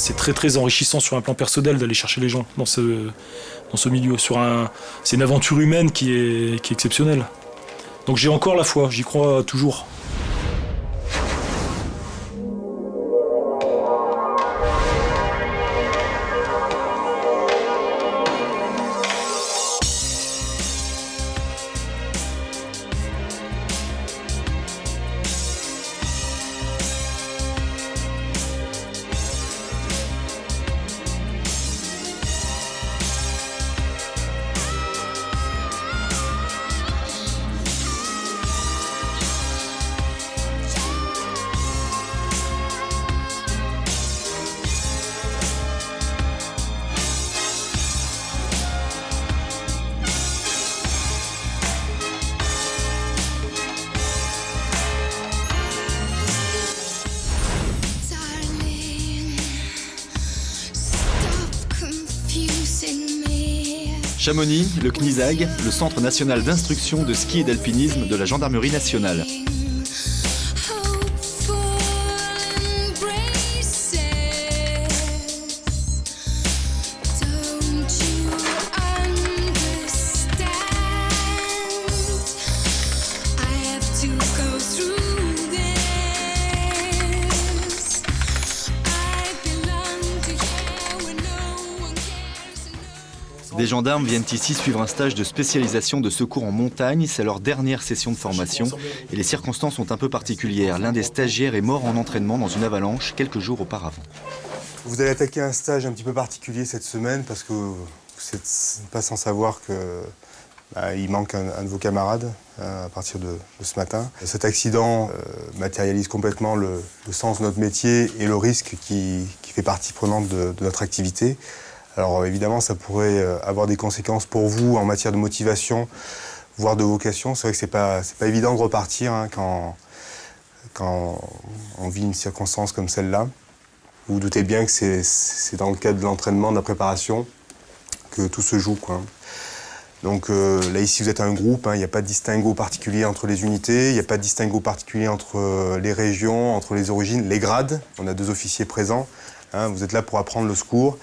c'est très très enrichissant sur un plan personnel d'aller chercher les gens dans ce milieu. C'est une aventure humaine qui est exceptionnelle. Donc j'ai encore la foi, j'y crois toujours. Chamonix, le CNISAG, le Centre national d'instruction de ski et d'alpinisme de la Gendarmerie nationale. Des gendarmes viennent ici suivre un stage de spécialisation de secours en montagne. C'est leur dernière session de formation et les circonstances sont un peu particulières. L'un des stagiaires est mort en entraînement dans une avalanche quelques jours auparavant. Vous allez attaquer un stage un petit peu particulier cette semaine parce que vous n'êtes pas sans savoir qu'il manque un de vos camarades à partir de ce matin. Cet accident matérialise complètement le sens de notre métier et le risque qui fait partie prenante de notre activité. Alors évidemment, ça pourrait avoir des conséquences pour vous en matière de motivation, voire de vocation. C'est vrai que c'est pas évident de repartir quand on vit une circonstance comme celle-là. Vous vous doutez bien que c'est dans le cadre de l'entraînement, de la préparation, que tout se joue, quoi. Donc là, ici, vous êtes un groupe, il n'y a pas de distinguo particulier entre les unités, il n'y a pas de distinguo particulier entre les régions, entre les origines, les grades. On a 2 officiers présents. Vous êtes là pour apprendre le secours.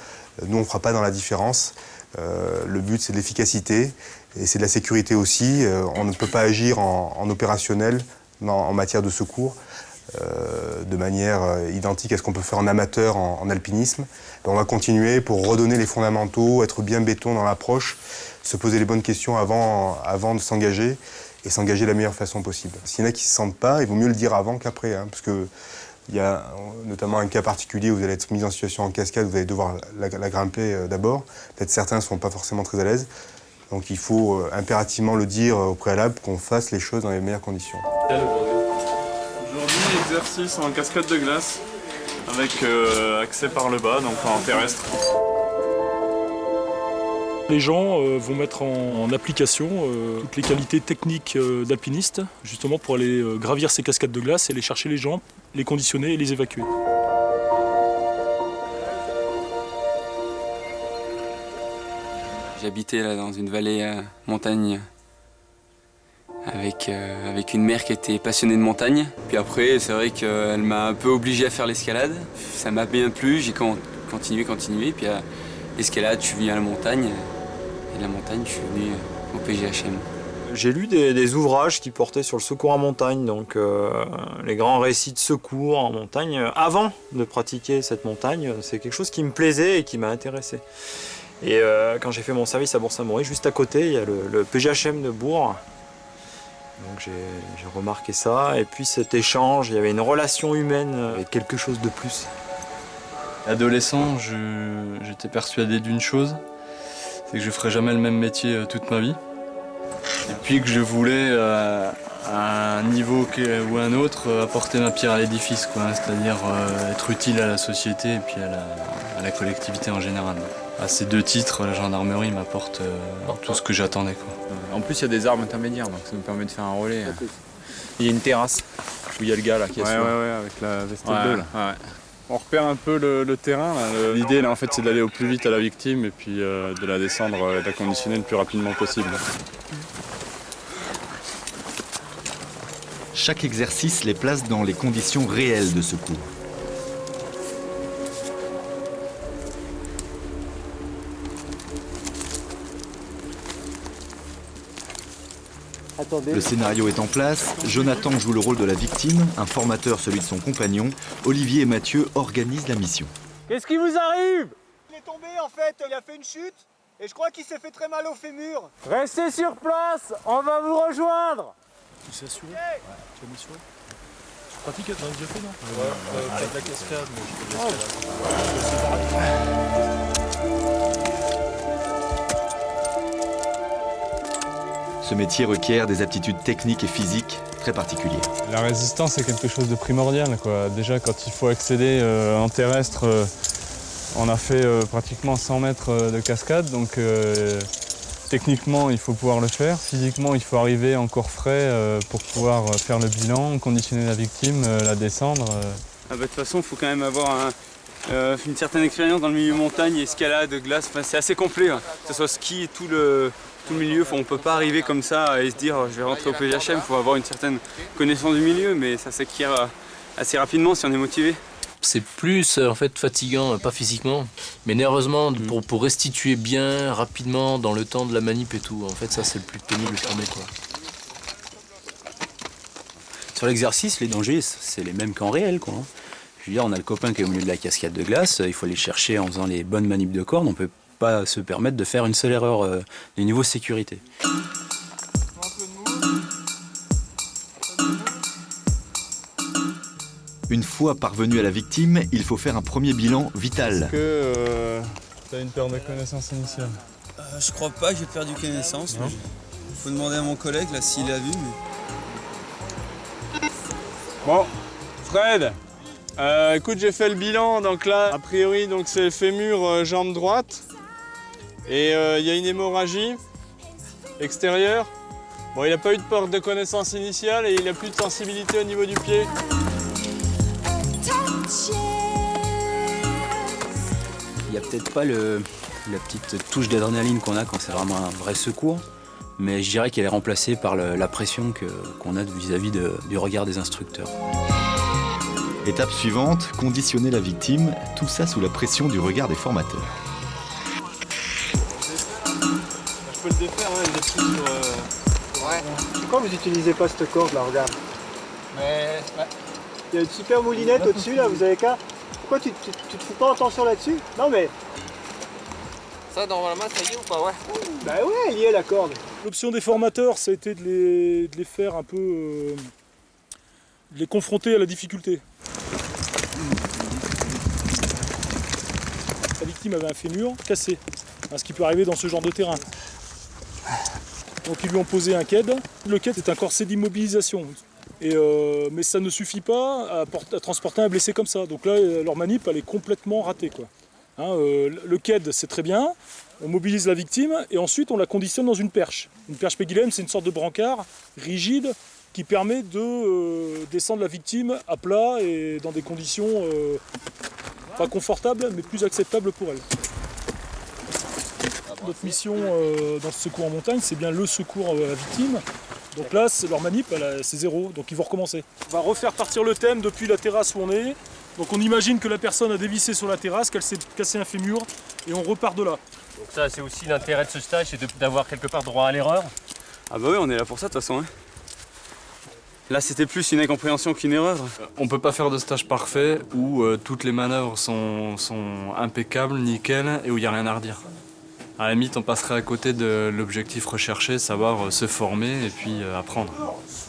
Nous, on ne fera pas dans la différence. Le but, c'est de l'efficacité et c'est de la sécurité aussi. On ne peut pas agir en opérationnel en matière de secours de manière identique à ce qu'on peut faire en amateur, en alpinisme. On va continuer pour redonner les fondamentaux, être bien béton dans l'approche, se poser les bonnes questions avant de s'engager et s'engager de la meilleure façon possible. S'il y en a qui ne se sentent pas, il vaut mieux le dire avant qu'après, parce que il y a notamment un cas particulier où vous allez être mis en situation en cascade, vous allez devoir la grimper d'abord. Peut-être certains ne sont pas forcément très à l'aise. Donc il faut impérativement le dire au préalable qu'on fasse les choses dans les meilleures conditions. Aujourd'hui, exercice en cascade de glace avec accès par le bas, donc en terrestre. Les gens vont mettre en application toutes les qualités techniques d'alpinistes, justement pour aller gravir ces cascades de glace et aller chercher les gens, les conditionner et les évacuer. J'habitais là dans une vallée montagne avec une mère qui était passionnée de montagne. Puis après, c'est vrai qu'elle m'a un peu obligé à faire l'escalade. Ça m'a bien plu, j'ai continué. Puis à l'escalade, je suis venu à la montagne. Et de la montagne, je suis venu au PGHM. J'ai lu des ouvrages qui portaient sur le secours en montagne, donc les grands récits de secours en montagne. Avant de pratiquer cette montagne, c'est quelque chose qui me plaisait et qui m'a intéressé. Et quand j'ai fait mon service à Bourg-Saint-Maurice, juste à côté, il y a le PGHM de Bourg. Donc j'ai remarqué ça. Et puis cet échange, il y avait une relation humaine avec quelque chose de plus. Adolescent, j'étais persuadé d'une chose, c'est que je ne ferais jamais le même métier toute ma vie. Et puis que je voulais, à un niveau ou un autre, apporter ma pierre à l'édifice, c'est-à-dire être utile à la société et puis à la collectivité en général. À ces 2 titres, la gendarmerie m'apporte tout ce que j'attendais. En plus, il y a des armes intermédiaires, donc ça nous permet de faire un relais. Il y a une terrasse où il y a le gars là qui est assis. Ouais, avec la veste bleue là. Ouais. On repère un peu le terrain. L'idée là, en fait, c'est d'aller au plus vite à la victime et puis de la descendre et de la conditionner le plus rapidement possible. Chaque exercice les place dans les conditions réelles de secours. Le scénario est en place, Jonathan joue le rôle de la victime, un formateur celui de son compagnon, Olivier et Mathieu organisent la mission. Qu'est-ce qui vous arrive? Il est tombé en fait, il a fait une chute et je crois qu'il s'est fait très mal au fémur. Restez sur place, on va vous rejoindre. Tu sais assurer? Ouais, tu as mis assurer. Tu pratiques, t'en as déjà fait, non? Ouais, pas de la cascade, mais je fais de l'escalade. Ce métier requiert des aptitudes techniques et physiques très particulières. La résistance est quelque chose de primordial, quoi. Déjà, quand il faut accéder en terrestre, on a fait pratiquement 100 mètres de cascade, donc techniquement, il faut pouvoir le faire. Physiquement, il faut arriver encore frais pour pouvoir faire le bilan, conditionner la victime, la descendre. De toute façon, il faut quand même avoir une certaine expérience dans le milieu montagne, escalade, glace. Enfin, c'est assez complet, hein. Que ce soit ski et tout le milieu. On ne peut pas arriver comme ça et se dire je vais rentrer au PGHM. Il faut avoir une certaine connaissance du milieu, mais ça s'acquiert assez rapidement si on est motivé. C'est plus en fait fatigant, pas physiquement, mais nerveusement pour restituer bien, rapidement, dans le temps de la manip et tout. En fait, ça c'est le plus pénible qu'on ait, quoi. Sur l'exercice, les dangers, c'est les mêmes qu'en réel, quoi. Je veux dire, on a le copain qui est au milieu de la cascade de glace, il faut les chercher en faisant les bonnes manips de corde, on peut pas se permettre de faire une seule erreur du niveau sécurité. Une fois parvenu à la victime, il faut faire un premier bilan vital. Est-ce que tu as une perte de connaissance initiale? Je crois pas que j'ai perdu connaissance. Il faut demander à mon collègue là s'il a vu. Mais... Bon, Fred, écoute, j'ai fait le bilan, donc là, a priori, donc c'est fémur, jambe droite. Et il y a une hémorragie extérieure. Bon, il n'a pas eu de perte de connaissance initiale et il n'a plus de sensibilité au niveau du pied. Il n'y a peut-être pas la petite touche d'adrénaline qu'on a quand c'est vraiment un vrai secours, mais je dirais qu'elle est remplacée par la pression qu'on a vis-à-vis du regard des instructeurs. Étape suivante, conditionner la victime, tout ça sous la pression du regard des formateurs. Je peux le défaire, hein, il est plus sur... Ouais. Pourquoi vous n'utilisez pas cette corde là, regarde? Mais... Ouais. Il y a une super moulinette au-dessus là, vous avez qu'à... Pourquoi tu te fous pas attention là-dessus? Non mais... Ça normalement ça y est ou pas? Ouais. Bah ouais, il y est la corde. L'option des formateurs, ça a été de les faire un peu... de les confronter à la difficulté. La victime avait un fémur cassé, ce qui peut arriver dans ce genre de terrain. Donc ils lui ont posé un KED. Le KED est un corset d'immobilisation. Mais ça ne suffit pas à transporter un blessé comme ça. Donc là, leur manip, elle est complètement ratée, quoi. Le KED, c'est très bien. On mobilise la victime et ensuite on la conditionne dans une perche. Une perche Peggy-Lem, c'est une sorte de brancard rigide qui permet de descendre la victime à plat et dans des conditions pas confortables, mais plus acceptables pour elle. Notre mission dans ce secours en montagne, c'est bien le secours à la victime. Donc là, leur manip, c'est zéro, donc ils vont recommencer. On va refaire partir le thème depuis la terrasse où on est. Donc on imagine que la personne a dévissé sur la terrasse, qu'elle s'est cassé un fémur, et on repart de là. Donc ça, c'est aussi l'intérêt de ce stage, c'est d'avoir quelque part droit à l'erreur. Ah bah oui, on est là pour ça de toute façon. Hein. Là, c'était plus une incompréhension qu'une erreur. On peut pas faire de stage parfait où toutes les manœuvres sont impeccables, nickel, et où il n'y a rien à redire. À la limite, on passerait à côté de l'objectif recherché, savoir se former et puis apprendre.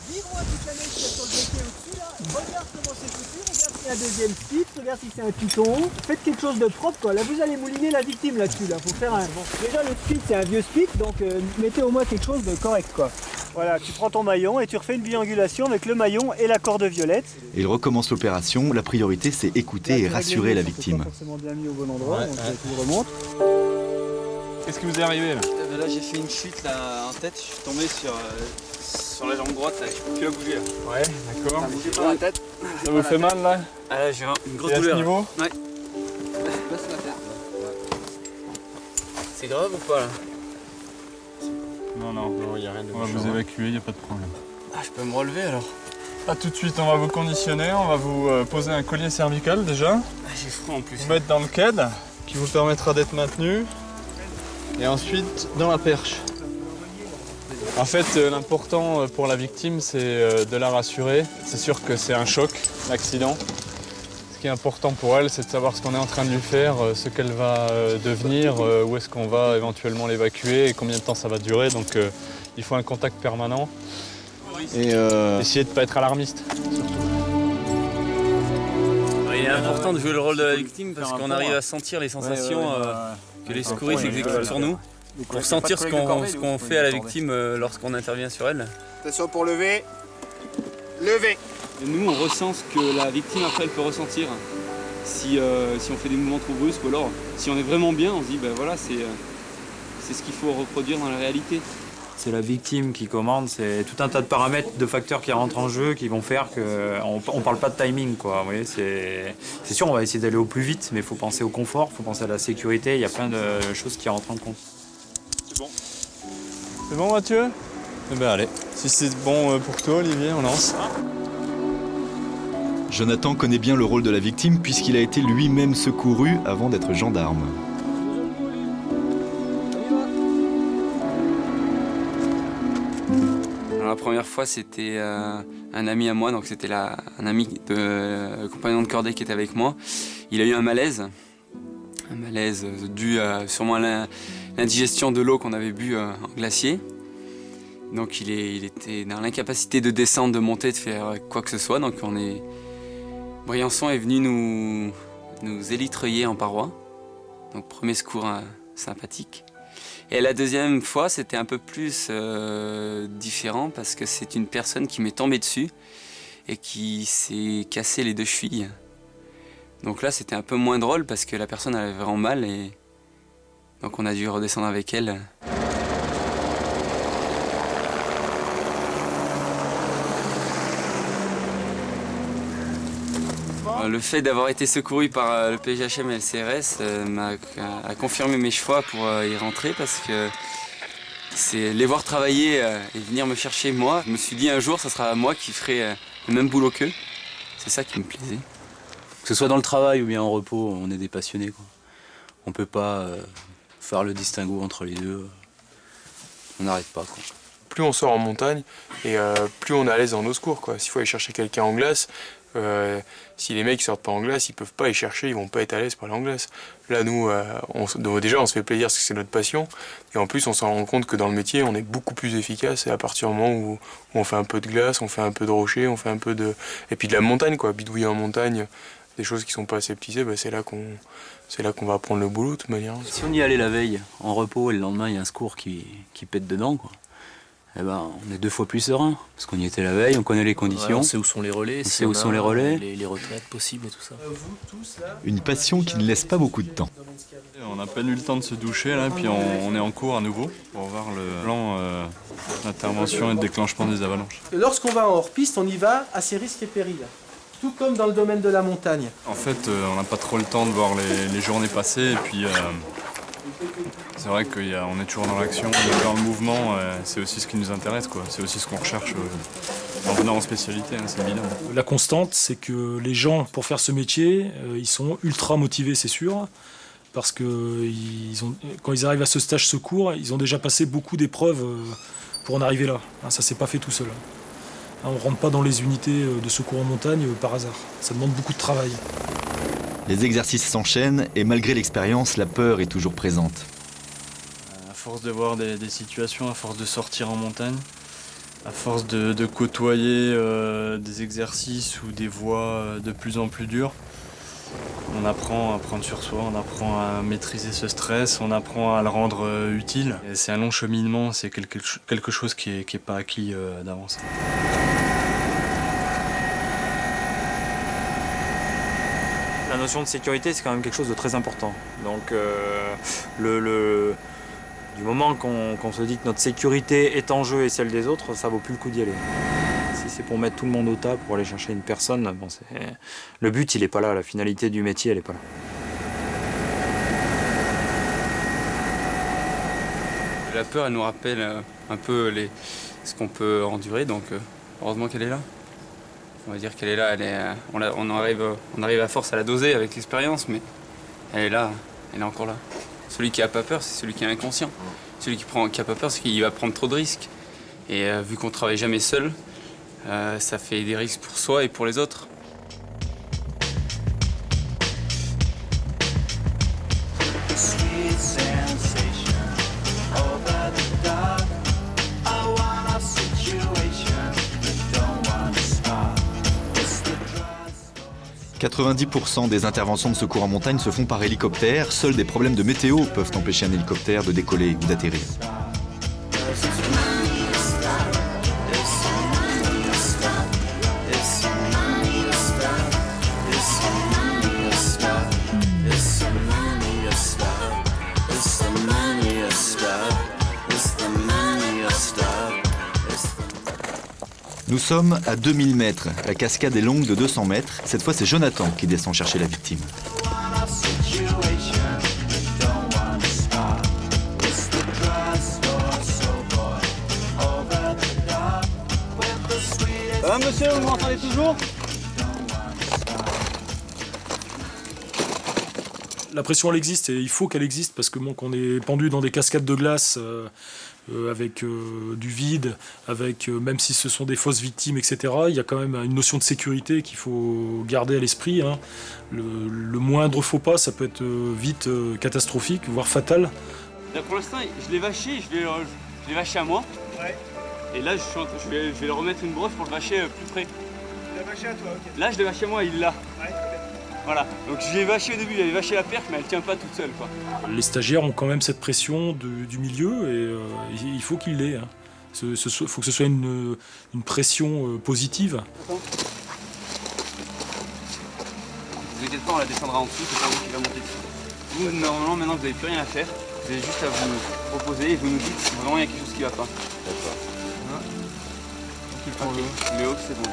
Dis-moi toute la neige qu'il y a sur le dossier au-dessus là, regarde comment c'est foutu, regarde s'il y a un deuxième split, regarde si c'est un piton. Faites quelque chose de propre quoi. Là vous allez mouliner la victime là-dessus là. Faut faire un. Déjà le split c'est un vieux split, donc mettez au moins quelque chose de correct quoi. Voilà, tu prends ton maillon et tu refais une biangulation avec le maillon et la corde violette. Et il recommence l'opération, la priorité c'est écouter et rassurer la victime. Pas forcément bien mis au bon endroit, donc tu remontes. Qu'est-ce qui vous est arrivé là? Là j'ai fait une chute là en tête, je suis tombé sur la jambe droite là, je peux plus la bouger là. Ouais, d'accord. Ça me bouge pas la tête. Ça vous fait mal là? Ah là j'ai une grosse douleur. douleur. À ce niveau? Ouais. Là c'est la terre. C'est grave ou pas là? Non, il n'y a rien de... On va vous évacuer, il n'y a pas de problème. Ah je peux me relever alors? Ah, tout de suite, on va vous conditionner, on va vous poser un collier cervical déjà. Ah, j'ai froid en plus. Vous mettre dans le KED, qui vous permettra d'être maintenu. Et ensuite, dans la perche. En fait, l'important pour la victime, c'est de la rassurer. C'est sûr que c'est un choc, l'accident. Ce qui est important pour elle, c'est de savoir ce qu'on est en train de lui faire, ce qu'elle va devenir, où est-ce qu'on va éventuellement l'évacuer et combien de temps ça va durer. Donc il faut un contact permanent et essayer de ne pas être alarmiste, surtout. Il est important de jouer le rôle de la victime parce qu'on arrive à sentir les sensations que les secouristes exécutent sur nous. Pour sentir ce qu'on fait à la victime lorsqu'on intervient sur elle. Attention pour lever. Lever. Et nous, on ressent ce que la victime après elle peut ressentir. Si on fait des mouvements trop brusques ou alors si on est vraiment bien, on se dit ben voilà, c'est ce qu'il faut reproduire dans la réalité. C'est la victime qui commande, c'est tout un tas de paramètres, de facteurs qui rentrent en jeu, qui vont faire qu'on ne parle pas de timing, quoi. Vous voyez, c'est sûr, on va essayer d'aller au plus vite, mais il faut penser au confort, il faut penser à la sécurité, il y a plein de choses qui rentrent en compte. C'est bon. C'est bon, Mathieu? Eh ben allez, si c'est bon pour toi, Olivier, on lance. Jonathan connaît bien le rôle de la victime puisqu'il a été lui-même secouru avant d'être gendarme. Alors, la première fois, c'était un ami à moi, donc c'était un ami de compagnon de cordée qui était avec moi. Il a eu un malaise dû sûrement à l'indigestion de l'eau qu'on avait bu en glacier. Donc il était dans l'incapacité de descendre, de monter, de faire quoi que ce soit. Donc Briançon est venu nous élitreuiller en paroi. Donc premier secours sympathique. Et la deuxième fois, c'était un peu plus différent parce que c'est une personne qui m'est tombée dessus et qui s'est cassé les 2 chevilles. Donc là, c'était un peu moins drôle parce que la personne avait vraiment mal et donc on a dû redescendre avec elle. Le fait d'avoir été secouru par le PGHM et le CRS a confirmé mes choix pour y rentrer parce que c'est les voir travailler et venir me chercher moi. Je me suis dit un jour, ça sera moi qui ferai le même boulot qu'eux. C'est ça qui me plaisait. Que ce soit dans le travail ou bien en repos, on est des passionnés, quoi. On peut pas faire le distinguo entre les deux. On n'arrête pas, quoi. Plus on sort en montagne et plus on est à l'aise dans nos secours, quoi. S'il faut aller chercher quelqu'un en glace, si les mecs sortent pas en glace, ils peuvent pas y chercher, ils vont pas être à l'aise pour aller en glace. Là, nous, déjà, on se fait plaisir parce que c'est notre passion. Et en plus, on s'en rend compte que dans le métier, on est beaucoup plus efficace. Et à partir du moment où on fait un peu de glace, on fait un peu de rocher, on fait un peu de... Et puis de la montagne, quoi. Bidouiller en montagne, des choses qui sont pas aseptisées, bah, c'est là qu'on va apprendre le boulot, de toute manière. Si on y allait la veille, en repos, et le lendemain, il y a un secours qui pète dedans, quoi. Eh ben, on est 2 fois plus serein, parce qu'on y était la veille, on connaît les conditions. Ouais, on sait où sont les relais, on sait où sont les relais. Les retraites possibles et tout ça. Une passion qui ne laisse pas beaucoup de temps. On a à peine eu le temps de se doucher, là, puis on est en cours à nouveau pour voir le plan d'intervention et de déclenchement des avalanches. Lorsqu'on va en hors-piste, on y va à ses risques et périls. Tout comme dans le domaine de la montagne. En fait, on n'a pas trop le temps de voir les journées passer, et puis c'est vrai qu'on est toujours dans l'action, on est dans le mouvement, c'est aussi ce qui nous intéresse, quoi. C'est aussi ce qu'on recherche en venant en spécialité, hein, c'est évident. La constante, c'est que les gens, pour faire ce métier, ils sont ultra motivés, c'est sûr, parce que quand ils arrivent à ce stage secours, ils ont déjà passé beaucoup d'épreuves pour en arriver là. Ça s'est pas fait tout seul. On ne rentre pas dans les unités de secours en montagne par hasard. Ça demande beaucoup de travail. Les exercices s'enchaînent et malgré l'expérience, la peur est toujours présente. À force de voir des situations, à force de sortir en montagne, à force de côtoyer des exercices ou des voies de plus en plus dures, on apprend à prendre sur soi, on apprend à maîtriser ce stress, on apprend à le rendre utile. Et c'est un long cheminement, c'est quelque chose qui est pas acquis d'avance. La notion de sécurité, c'est quand même quelque chose de très important. Donc, du moment qu'on se dit que notre sécurité est en jeu et celle des autres, ça vaut plus le coup d'y aller. Si c'est pour mettre tout le monde au tas, pour aller chercher une personne, bon, le but, il n'est pas là. La finalité du métier, elle n'est pas là. La peur, elle nous rappelle un peu ce qu'on peut endurer, donc heureusement qu'elle est là. On va dire qu'elle est là, on arrive à force à la doser avec l'expérience, mais elle est là, elle est encore là. Celui qui n'a pas peur, c'est celui qui est inconscient. Celui qui n'a pas peur, c'est qu'il va prendre trop de risques. Et vu qu'on ne travaille jamais seul, ça fait des risques pour soi et pour les autres. « 90% des interventions de secours en montagne se font par hélicoptère. Seuls des problèmes de météo peuvent empêcher un hélicoptère de décoller ou d'atterrir. Nous sommes à 2000 mètres. La cascade est longue de 200 mètres. Cette fois, c'est Jonathan qui descend chercher la victime. Ça va monsieur, vous m'entendez toujours? La pression, elle existe et il faut qu'elle existe parce que bon, qu'on est pendu dans des cascades de glace avec du vide, avec même si ce sont des fausses victimes, etc. Il y a quand même une notion de sécurité qu'il faut garder à l'esprit. Hein. Le moindre faux pas, ça peut être vite catastrophique, voire fatal. Là, pour l'instant, je l'ai vaché, je l'ai vaché à moi. Ouais. Et là, je vais le remettre une brosse pour le vacher plus près. Tu l'as vaché à toi, ok. Là, je l'ai vaché à moi, il l'a. Ouais. Voilà, donc je l'ai vaché au début, j'avais vaché la perche, mais elle tient pas toute seule, quoi. Les stagiaires ont quand même cette pression du milieu et il faut qu'ils l'aient. Hein. Il faut que ce soit une pression positive. Ne vous inquiétez pas, on la descendra en dessous, c'est pas vous qui va monter dessus. Vous, normalement, maintenant, vous n'avez plus rien à faire. Vous avez juste à vous reposer et vous nous dites si vraiment il y a quelque chose qui va pas. D'accord. Le haut, c'est bon.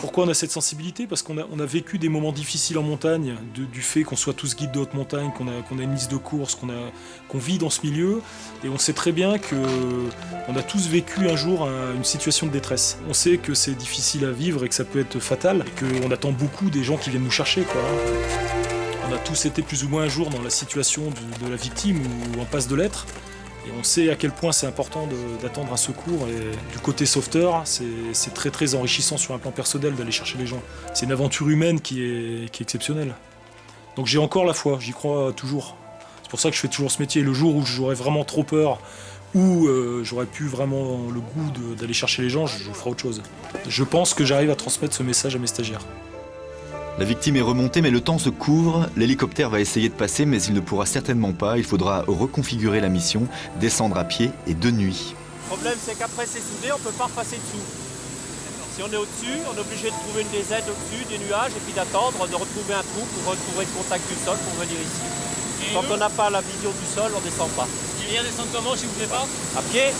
Pourquoi on a cette sensibilité? Parce qu'on a vécu des moments difficiles en montagne, du fait qu'on soit tous guides de haute montagne, qu'on a une liste de courses, qu'on vit dans ce milieu, et on sait très bien qu'on a tous vécu un jour une situation de détresse. On sait que c'est difficile à vivre et que ça peut être fatal, et qu'on attend beaucoup des gens qui viennent nous chercher, quoi. On a tous été plus ou moins un jour dans la situation de la victime ou en passe de l'être. Et on sait à quel point c'est important d'attendre un secours. Et du côté sauveteur, c'est très très enrichissant sur un plan personnel d'aller chercher les gens. C'est une aventure humaine qui est exceptionnelle. Donc j'ai encore la foi, j'y crois toujours. C'est pour ça que je fais toujours ce métier. Le jour où j'aurais vraiment trop peur, ou j'aurais plus vraiment le goût d'aller chercher les gens, je ferai autre chose. Je pense que j'arrive à transmettre ce message à mes stagiaires. La victime est remontée, mais le temps se couvre. L'hélicoptère va essayer de passer, mais il ne pourra certainement pas. Il faudra reconfigurer la mission, descendre à pied et de nuit. Le problème, c'est qu'après c'est soudé, on ne peut pas repasser dessous. Si on est au-dessus, on est obligé de trouver une des aides au-dessus des nuages et puis d'attendre de retrouver un trou pour retrouver le contact du sol pour venir ici. Et tant qu'on n'a pas la vision du sol, on ne descend pas. Et on descend comment si vous ne voulez pas? À pied.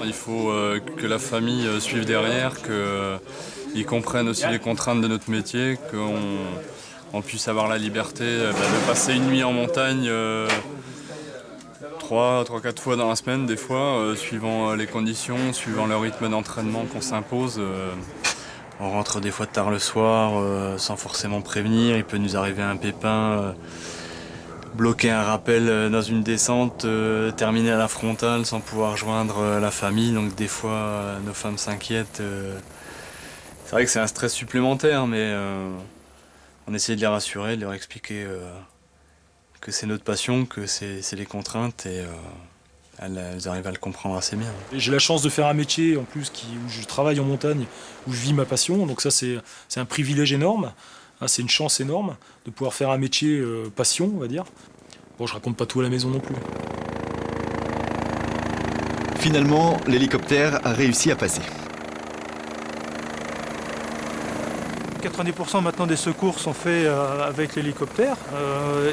Il faut que la famille suive derrière, qu'ils comprennent aussi les contraintes de notre métier, qu'on puisse avoir la liberté de passer une nuit en montagne 3-4 fois dans la semaine des fois, suivant les conditions, suivant le rythme d'entraînement qu'on s'impose. On rentre des fois tard le soir sans forcément prévenir, il peut nous arriver un pépin. Bloquer un rappel dans une descente, terminer à la frontale sans pouvoir joindre la famille, donc des fois nos femmes s'inquiètent. C'est vrai que c'est un stress supplémentaire, mais on essaie de les rassurer, de leur expliquer que c'est notre passion, que c'est les contraintes, et elles arrivent à le comprendre assez bien. J'ai la chance de faire un métier en plus où je travaille en montagne, où je vis ma passion, donc ça c'est un privilège énorme. C'est une chance énorme de pouvoir faire un métier passion, on va dire. Bon, je raconte pas tout à la maison non plus. Finalement, l'hélicoptère a réussi à passer. 90% maintenant des secours sont faits avec l'hélicoptère.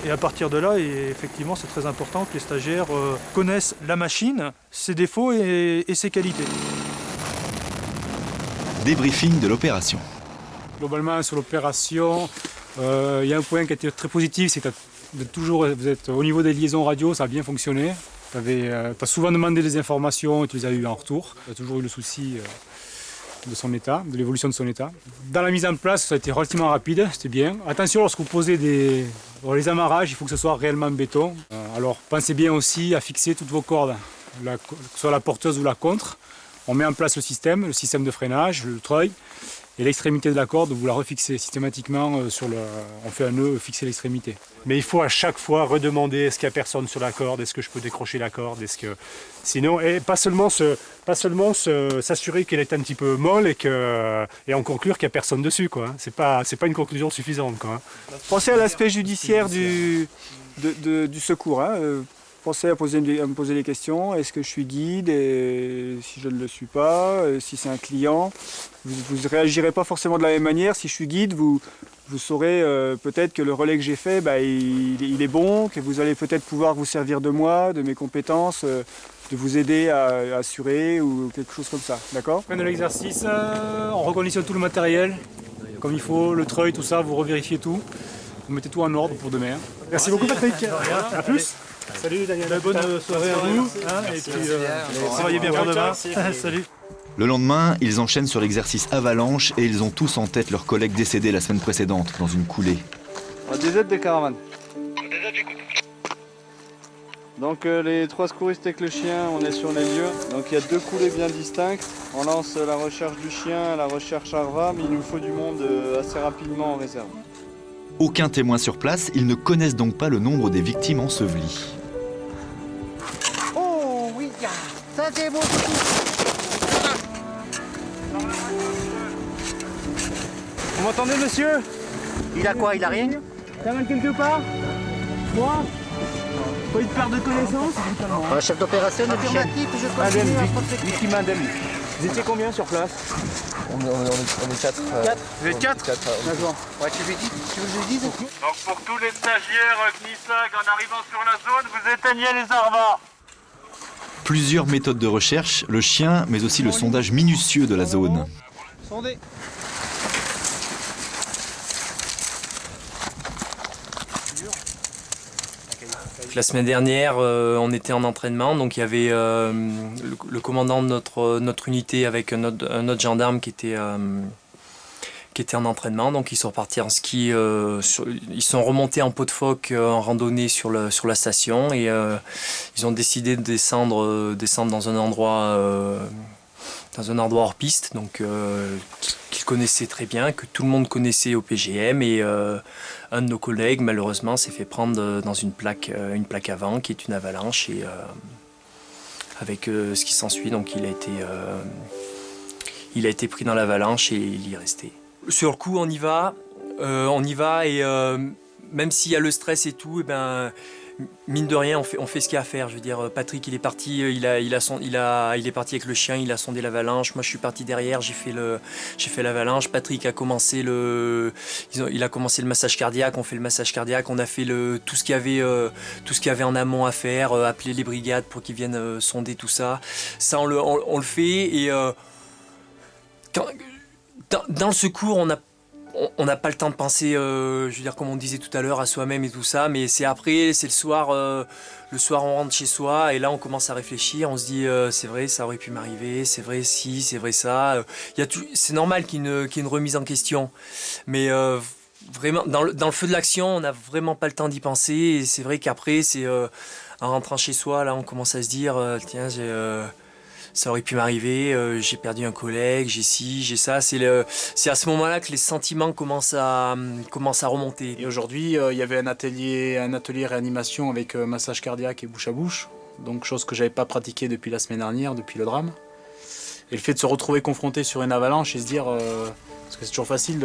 Et à partir de là, effectivement, c'est très important que les stagiaires connaissent la machine, ses défauts et ses qualités. Débriefing de l'opération. Globalement, sur l'opération, il y a un point qui a été très positif, c'est que vous êtes au niveau des liaisons radio, ça a bien fonctionné. Tu as souvent demandé des informations et tu les as eues en retour. Tu as toujours eu le souci de son état, de l'évolution de son état. Dans la mise en place, ça a été relativement rapide, c'était bien. Attention, lorsque vous posez les amarrages, il faut que ce soit réellement béton. Alors pensez bien aussi à fixer toutes vos cordes, que ce soit la porteuse ou la contre. On met en place le système de freinage, le treuil, et l'extrémité de la corde, vous la refixez systématiquement on fait un nœud, fixer l'extrémité. Mais il faut à chaque fois redemander est-ce qu'il n'y a personne sur la corde, est-ce que je peux décrocher la corde, sinon, et pas seulement s'assurer qu'elle est un petit peu molle et en conclure qu'il n'y a personne dessus, quoi. C'est pas une conclusion suffisante, quoi. Pensez à l'aspect judiciaire du secours, hein. Pensez à me poser des questions. Est-ce que je suis guide et si je ne le suis pas, si c'est un client, vous ne réagirez pas forcément de la même manière. Si je suis guide, vous saurez peut-être que le relais que j'ai fait, il est bon, que vous allez peut-être pouvoir vous servir de moi, de mes compétences, de vous aider à assurer ou quelque chose comme ça. D'accord ? Fin de l'exercice, on reconditionne tout le matériel, comme il faut, le treuil, tout ça, vous revérifiez tout. Vous mettez tout en ordre pour demain. Merci beaucoup Patrick. À plus. Salut Daniel. Bonne soirée à vous. Et puis, travaillez bien pour demain. Salut. Le lendemain, ils enchaînent sur l'exercice avalanche et ils ont tous en tête leurs collègues décédés la semaine précédente dans une coulée. Des aides des caravanes. Donc les 3 secouristes avec le chien, on est sur les lieux. Donc il y a 2 coulées bien distinctes. On lance la recherche du chien, la recherche Arva, mais il nous faut du monde assez rapidement en réserve. Aucun témoin sur place, ils ne connaissent donc pas le nombre des victimes ensevelies. Oh oui, ça c'est beau. Vous m'entendez, monsieur? Il a quoi? Il a rien? T'as mal quelque part? Moi? Pas une perte de connaissance? Chef d'opération, affirmatif, je continue à protéger. Victime indemne. Vous étiez combien sur place? On est 4. Vous êtes 4? D'accord. Ouais, tu veux que je le dise? Donc pour tous les stagiaires CNISAG, en arrivant sur la zone, vous éteignez les Arvas. Plusieurs méthodes de recherche, le chien, mais aussi le sondage minutieux de la zone. Sondez. La semaine dernière, on était en entraînement, donc il y avait le commandant de notre unité avec un autre gendarme qui était en entraînement, donc ils sont partis en ski, ils sont remontés en pot de phoque en randonnée sur la station et ils ont décidé de descendre dans un endroit hors piste, donc qu'ils connaissaient très bien, que tout le monde connaissait au PGM, et un de nos collègues malheureusement s'est fait prendre dans une plaque avant qui est une avalanche, et avec ce qui s'ensuit, donc il a été pris dans l'avalanche et il y est resté. Sur le coup on y va et même s'il y a le stress et tout, et ben mine de rien, on fait ce qu'il y a à faire. Je veux dire, Patrick, il est parti, il est parti avec le chien, il a sondé l'avalanche. Moi, je suis parti derrière, j'ai fait l'avalanche. Patrick a commencé il a commencé le massage cardiaque. On fait le massage cardiaque. On a fait tout ce qu'il y avait en amont à faire, appeler les brigades pour qu'ils viennent sonder tout ça. Ça, on le fait. Et dans le secours, on n'a pas le temps de penser, je veux dire, comme on disait tout à l'heure, à soi-même et tout ça, mais c'est après, c'est le soir on rentre chez soi et là on commence à réfléchir, on se dit c'est vrai, ça aurait pu m'arriver, c'est vrai si, c'est vrai ça. C'est normal qu'il y ait une remise en question, mais vraiment, dans le feu de l'action, on n'a vraiment pas le temps d'y penser, et c'est vrai qu'après, c'est en rentrant chez soi, là on commence à se dire, tiens, ça aurait pu m'arriver, j'ai perdu un collègue, j'ai ci, j'ai ça. C'est à ce moment-là que les sentiments commencent à remonter. Et aujourd'hui, il y avait un atelier réanimation avec massage cardiaque et bouche à bouche. Donc chose que j'avais pas pratiquée depuis la semaine dernière, depuis le drame. Et le fait de se retrouver confronté sur une avalanche et se dire... parce que c'est toujours facile,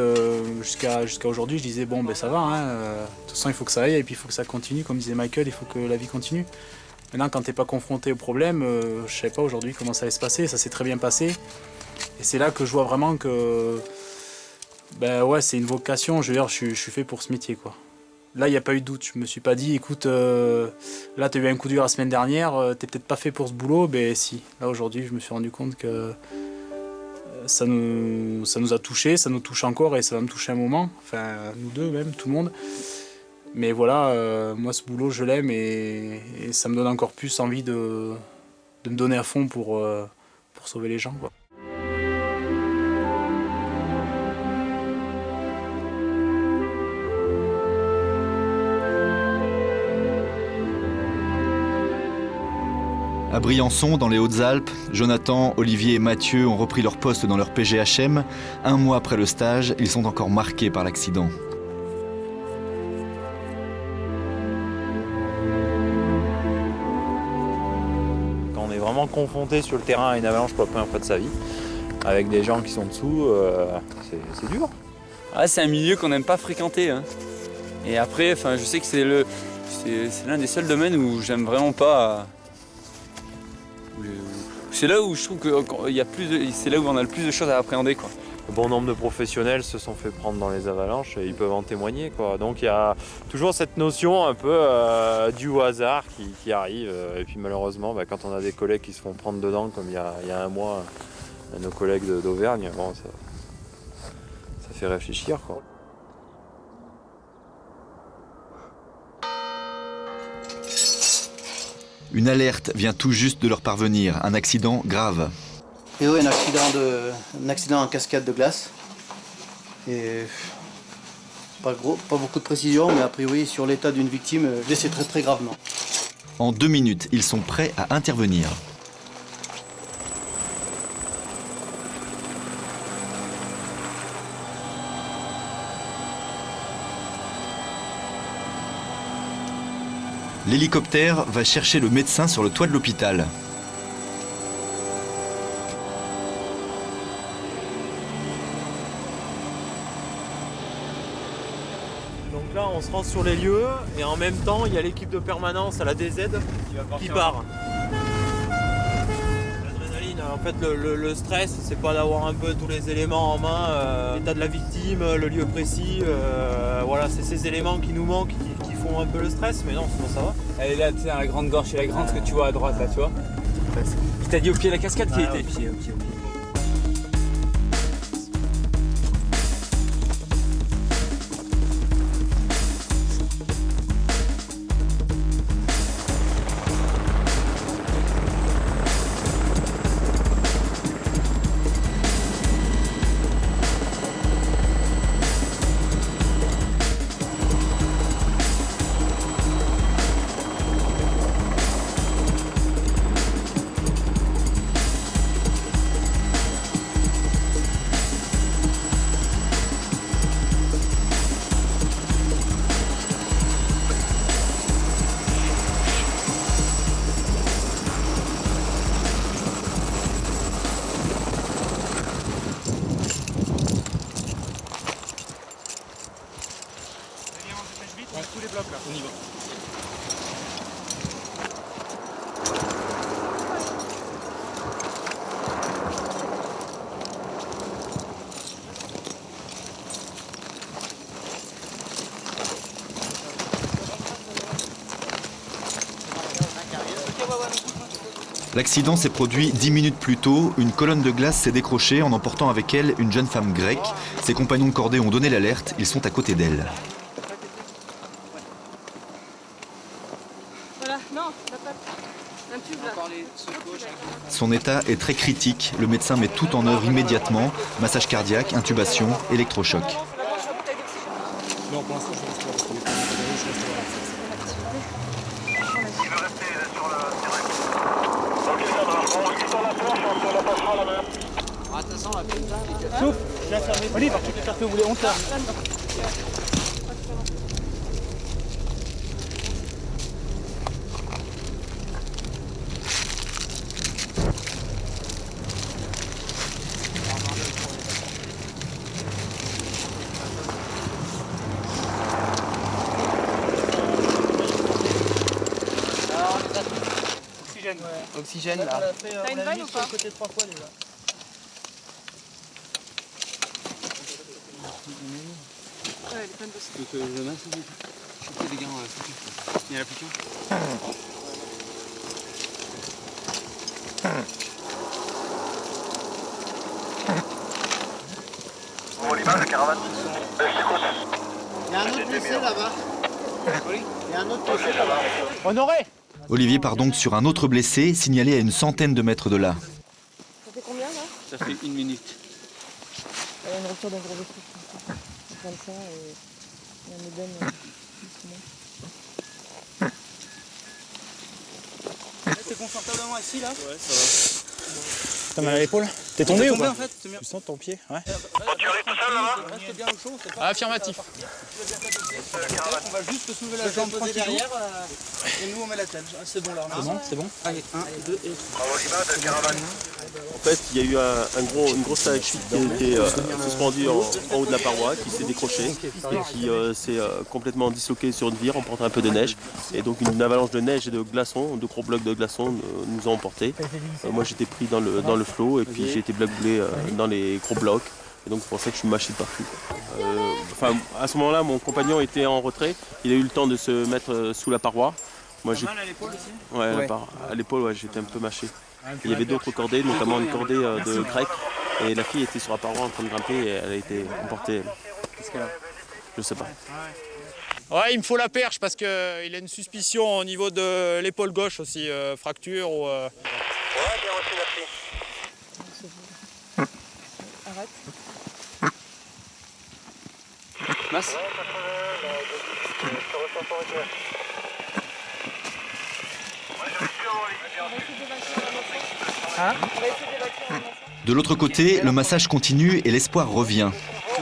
jusqu'à aujourd'hui, je disais bon ben ça va, hein, de toute façon il faut que ça aille et puis il faut que ça continue. Comme disait Michael, il faut que la vie continue. Maintenant, quand t'es pas confronté au problème, je savais pas aujourd'hui comment ça allait se passer. Ça s'est très bien passé. Et c'est là que je vois vraiment que ben ouais, c'est une vocation. Je veux dire, je suis fait pour ce métier, quoi. Là, il n'y a pas eu de doute. Je me suis pas dit, écoute, là, tu as eu un coup dur la semaine dernière, t'es peut-être pas fait pour ce boulot. Ben si. Là, aujourd'hui, je me suis rendu compte que ça nous a touchés, ça nous touche encore et ça va me toucher un moment. Enfin, nous deux même, tout le monde. Mais voilà, moi ce boulot je l'aime et ça me donne encore plus envie de me donner à fond pour sauver les gens, quoi. À Briançon, dans les Hautes-Alpes, Jonathan, Olivier et Mathieu ont repris leur poste dans leur PGHM. 1 mois après le stage, ils sont encore marqués par l'accident. Quand on est vraiment confronté sur le terrain à une avalanche pour la première fois de sa vie, avec des gens qui sont dessous, c'est dur. Ah, c'est un milieu qu'on n'aime pas fréquenter. Hein. Et après, je sais que c'est l'un des seuls domaines où j'aime vraiment pas. C'est là où je trouve que c'est là où on a le plus de choses à appréhender, quoi. Bon nombre de professionnels se sont fait prendre dans les avalanches et ils peuvent en témoigner, quoi. Donc il y a toujours cette notion un peu du hasard qui arrive. Et puis malheureusement, quand on a des collègues qui se font prendre dedans, comme il y a 1 mois, nos collègues d'Auvergne, bon, ça fait réfléchir, quoi. Une alerte vient tout juste de leur parvenir, un accident grave. Et oui, un accident en cascade de glace. Et pas beaucoup de précision, mais a priori sur l'état d'une victime, blessée très très gravement. En 2 minutes, ils sont prêts à intervenir. L'hélicoptère va chercher le médecin sur le toit de l'hôpital. Donc là, on se rend sur les lieux et en même temps, il y a l'équipe de permanence à la DZ qui part. L'adrénaline, en fait, le stress, c'est pas d'avoir un peu tous les éléments en main, l'état de la victime, le lieu précis. Voilà, c'est ces éléments qui nous manquent, qui font un peu le stress, mais non, sinon ça va. Elle est là, tu sais, à la grande gorge chez la grande, ce que tu vois à droite là, tu vois. Il t'a dit au pied de la cascade qui était. Au pied. Tous les blocs là, on y va. L'accident s'est produit 10 minutes plus tôt. Une colonne de glace s'est décrochée en emportant avec elle une jeune femme grecque. Ses compagnons de cordée ont donné l'alerte. Ils sont à côté d'elle. Voilà, non, un tube là. Son état est très critique. Le médecin met tout en œuvre immédiatement. Massage cardiaque, intubation, électrochoc. Non, pour l'instant, je reste là. Parce que les premiers matériaux, je reste là. Souffle, Olive, tu peux faire ce que vous voulez, on ferme. Oxygène. Ouais. Oxygène là. T'as une vanne ou pas? Côté 3 fois déjà. Ouais, elle est pleine de sang. Donc le masque, je des gars, il y en a plus qu'un. Bon, l'image, la caravane. Il y a un autre blessé là-bas. Il y a un autre blessé là-bas. Honoré! Olivier part donc sur un autre blessé, signalé à une centaine de mètres de là. Ça fait combien là? Ça fait 1 minute. Il y a une rupture d'un gros vêtement. Je prends ça et on me donne doucement. rester confortablement assis là. Ouais, ça va. T'as mal à l'épaule? T'es tombé ou pas? En fait, Tu sens ton pied? Ouais. tu restes tout seul là-bas? Reste bien au chaud, c'est pas... Affirmatif. On va juste soulever la jambe tranquille derrière et nous on met la tête. C'est bon là. C'est bon? Allez, 1, 2 et 3. En fait, il y a eu une grosse stalactite qui a été suspendue en haut de la paroi, qui s'est décrochée et qui s'est complètement disloquée sur une vire en portant un peu de neige. Et donc une avalanche de neige et de glaçons, de gros blocs de glaçons nous ont emportés. Moi j'étais pris dans le flot et puis j'ai été blagoulé dans les gros blocs. Et donc c'est pour ça que je suis mâché de partout. À ce moment-là, mon compagnon était en retrait. Il a eu le temps de se mettre sous la paroi. Moi, mal à l'épaule aussi? Ouais, à l'épaule, ouais, j'étais un peu mâché. Il y avait d'autres cordées, notamment une cordée de grec. Et la fille était sur la paroi en train de grimper et elle a été emportée. Qu'est-ce qu'elle a? Je sais pas. Ouais, il me faut la perche parce qu'il a une suspicion au niveau de l'épaule gauche aussi, fracture ou... Ouais, bien reçu, merci. Arrête. Masse. De l'autre côté, le massage continue et l'espoir revient.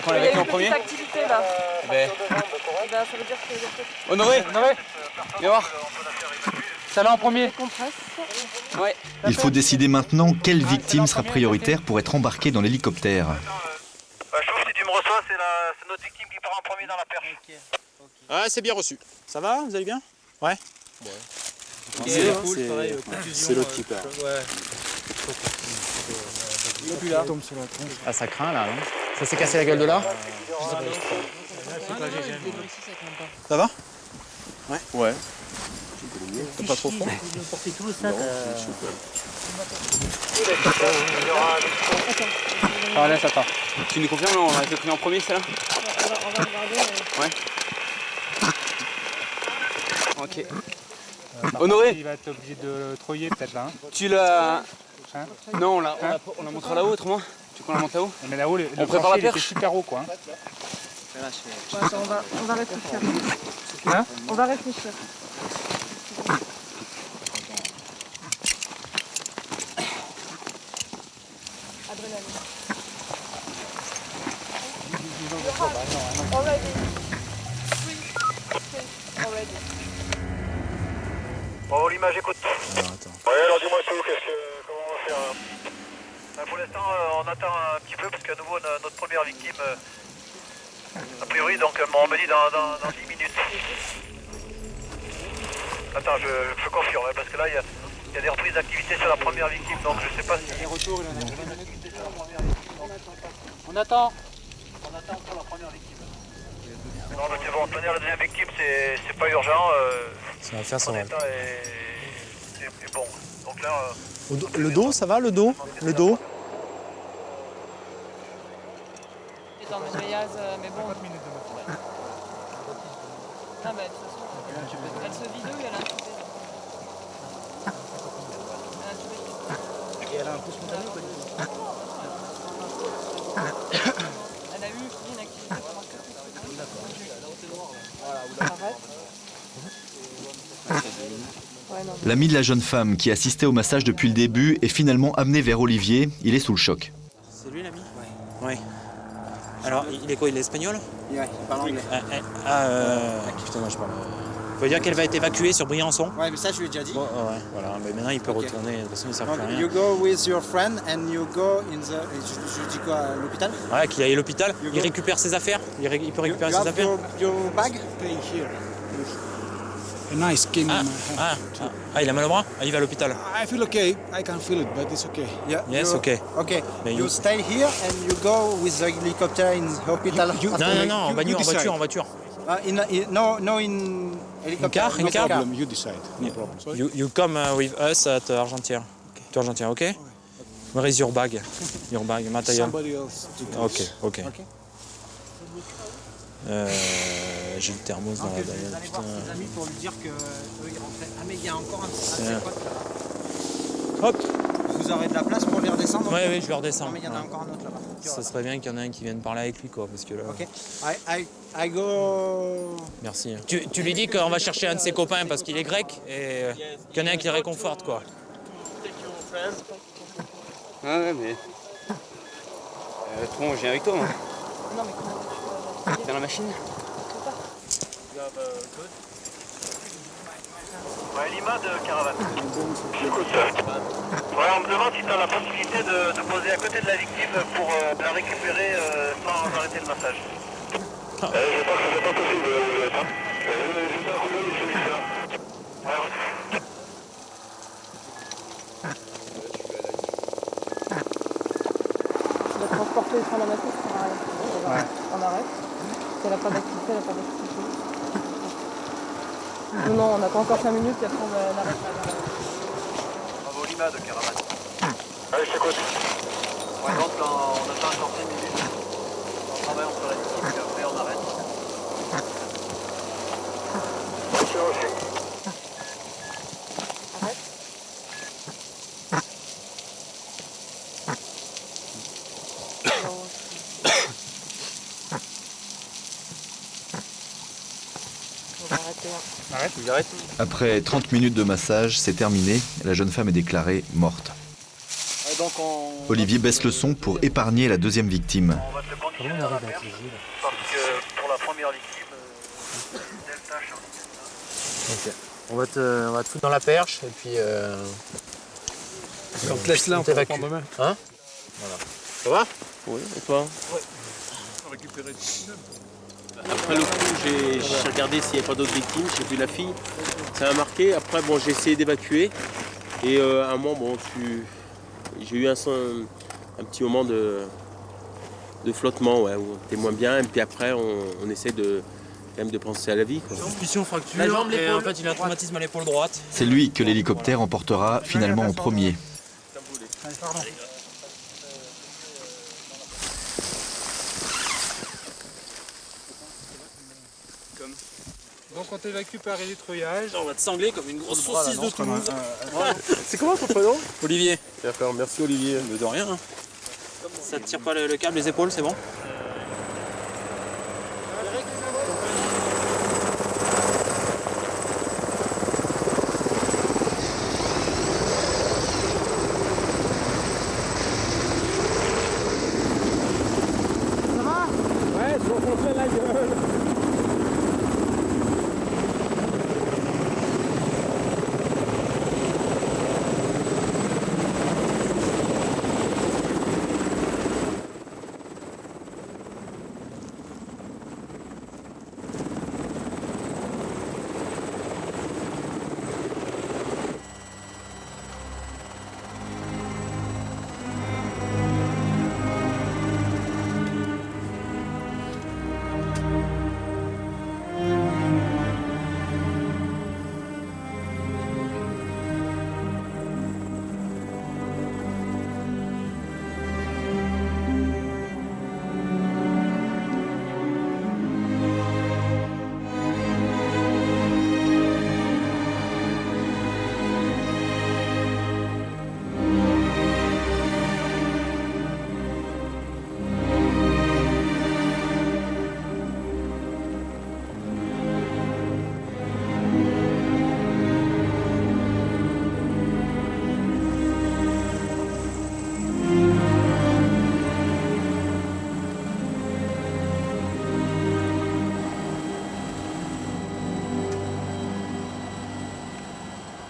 Il y a une petite activité là. Ça veut dire que... Honoré, viens voir. Ça va en premier. Ouais. Il faut décider maintenant quelle victime sera prioritaire pour être embarquée dans l'hélicoptère. Chouf, si tu me reçois, c'est notre victime qui part en premier dans la perche. Ouais, c'est bien reçu. Ça va? Vous allez bien? Ouais. C'est l'autre qui part. Ah, ça craint là, non? Ça s'est cassé la gueule de là? Ça va? Ouais. C'est pas trop fond? Ah, laisse, attends. Tu nous confirmes, on va être pris en premier, c'est là? On va regarder. Ouais. Ok. Honoré, Il va être obligé de troyer peut-être là. tu l'as... Non, on l'a montré là-haut, autrement. Tu veux qu'on la monte là-haut? Mais là-haut, On prépare la était perche super haut quoi. Attends, on va réfléchir. Hein? On va réfléchir. Adrénaline. Already. Already. Bon, l'image, écoute. Alors, attends. Ouais, alors dis-moi tout, comment on va faire pour l'instant, on attend un petit peu parce qu'à nouveau, notre première victime, a priori, donc on me dit dans 10 minutes. Attends, je confirme, parce que là, il y a des reprises d'activité sur la première victime, donc je sais pas si... Les retours, il y en a sur la première victime. On attend pour la première victime. Non, mais c'est bon, tenir la deuxième victime, c'est pas urgent. Ça va faire ça. Son état est bon. Donc là... Le dos, ça va le dos? Le dos? Dans le grillage, mais bon. Non, mais de toute façon, elle se vide et elle a un tubé. Et elle a un peu spontané ou pas du tout? Elle a eu une activité pendant L'ami de la jeune femme qui assistait au massage depuis le début est finalement amené vers Olivier. Il est sous le choc. C'est lui l'ami? Ouais. Alors, il est quoi? Il est espagnol? Ouais, il parle anglais. Putain, moi je parle. Ça veut dire qu'elle va être évacuée sur Briançon? Ouais, mais ça je lui ai déjà dit. Bon, ouais, voilà, mais maintenant il peut retourner, de toute façon il ne sert plus à rien. You go with your friend and you go in the... Je dis quoi, à l'hôpital? Ouais, qu'il aille à l'hôpital, il récupère ses affaires, il peut récupérer ses affaires. Your bag? A nice skin in my hand. Il a mal au bras? Il va à l'hôpital. I feel okay. I can feel it, but it's okay. Yeah, yes, okay. Okay. You stay here and you go with the helicopter in hospital. Non, en voiture. No, in helicopter. In car? Problem, you decide. No problem. Sorry? You come with us at Argentina. To Argentina, okay? Where is your bag? Your bag, material. Somebody else. Okay. J'ai le thermos dans la bagnole. Vous allez voir ses amis pour lui dire que eux ils rentraient. Ah mais il y a encore un petit Hop. Vous vous aurez de la place pour les redescendre? Oui, je le redescends. Non, mais il y en a encore un autre là-bas. Ça serait bien qu'il y en ait un qui vienne parler avec lui, quoi, parce que là... Ok. I go... Merci. Tu lui dis qu'on va chercher un de ses copains parce qu'il est grec et qu'il y en a un qui le réconforte, quoi. Ouais, mais... Toi, je viens avec toi, moi. Non, mais comment tu Dans la machine. Ouais, Lima de Caravane. J'écoute. Ouais, on me demande si tu as la possibilité de poser à côté de la victime pour la récupérer sans arrêter le massage. Je pense que c'est pas possible, juste un coup d'œil et je suis là. Tu vas transporter sur la matrice, on arrête. Si elle n'a pas d'activité, elle n'a pas d'activité. Non, on n'a pas encore 5 minutes et après on arrête. Bravo Lima de Caravane. Allez, je t'écoute. Ouais, donc là, on attend encore 10 minutes. On travaille entre la victime et après on arrête. Ok, ok. Arrête. Arrête, j'arrête. Après 30 minutes de massage, c'est terminé. La jeune femme est déclarée morte. Olivier baisse le son pour épargner la deuxième victime. On va te le conditionner dans la perche, parce que pour la première victime, Delta, Charlie Delta. Ok. On va te foutre dans la perche et puis... Quand te laisse là, on peut reprendre demain. Hein? Voilà. Ça va? Oui, et toi? Ouais. Récupérer. Après le coup, j'ai regardé s'il n'y avait pas d'autres victimes, j'ai vu la fille, ça m'a marqué. Après, bon, j'ai essayé d'évacuer. Et à un moment, bon, j'ai eu un petit moment de flottement, ouais, où on était moins bien. Et puis après, on essaie quand même de penser à la vie, quoi. Suspicion fracture. La jambe, et en fait, il a un traumatisme à l'épaule droite. C'est lui que l'hélicoptère emportera finalement en premier. Pardon. Donc on t'évacue par électroyage. On va te sangler comme une grosse saucisse de Toulouse. C'est comment ton prénom? Olivier. D'accord, merci Olivier. De rien. Hein. Ça te tire pas le câble, les épaules, c'est bon? Ouais, ils sont fait la gueule.